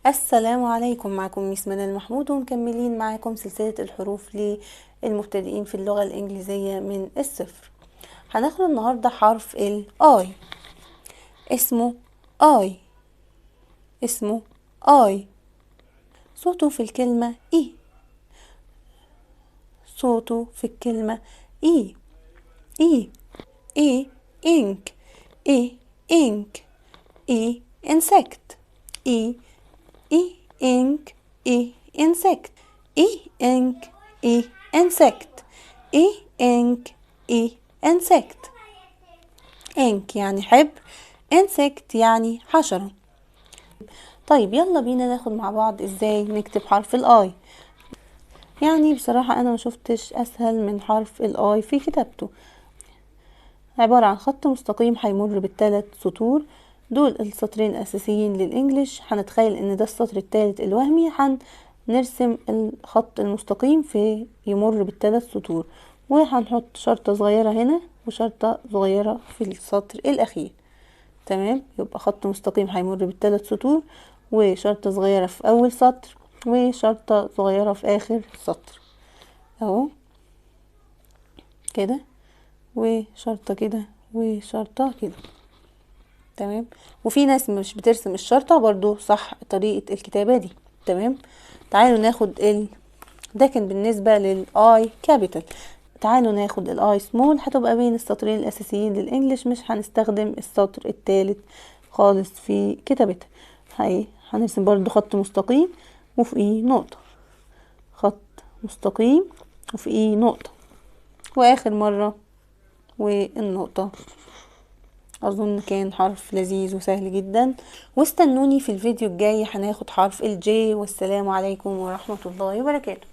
السلام عليكم. معكم ميس منال محمود، ومكملين معاكم سلسلة الحروف للمبتدئين في اللغة الإنجليزية من الصفر. هناخد النهاردة حرف ال I. اسمه I. اسمه I. صوته في الكلمة إي. صوته في الكلمة إي. إي إي إنك. إي إنك. إي insect. إي إي إنك. إي insect. إي إنك. إي insect. إي إنك. إي insect. إنك يعني حبر، insect يعني حشرة. طيب يلا بينا ناخد مع بعض ازاي نكتب حرف الاي. يعني بصراحة انا ما شفتش اسهل من حرف الاي في كتابته. عبارة عن خط مستقيم هيمر بالثلاث سطور دول، السطرين الاساسيين للانجليش. هنتخيل ان ده السطر الثالث الوهمي، هنرسم الخط المستقيم في يمر بالثلاث سطور، وهنحط شرطة صغيرة هنا وشرطة صغيرة في السطر الاخير. تمام، يبقى خط مستقيم هيمر بالثلاث سطور، وشرطة صغيرة في اول سطر، وشرطة صغيرة في اخر سطر اهو كده، وشرطة كده، وشرطة كده. تمام، وفي ناس مش بترسم الشرطة برضو، صح طريقة الكتابة دي. تمام، تعالوا ناخد ده كان بالنسبة للاي كابيتال. تعالوا ناخد الاي سمول، هتبقى بين السطرين الاساسيين للانجليش، مش هنستخدم السطر الثالث خالص في كتابتها. هنرسم برضو خط مستقيم وفوقيه نقطة، خط مستقيم وفوقيه نقطة، واخر مرة والنقطة. اظن كان حرف لذيذ وسهل جدا، واستنوني في الفيديو الجاي هناخد حرف الجي. والسلام عليكم ورحمة الله وبركاته.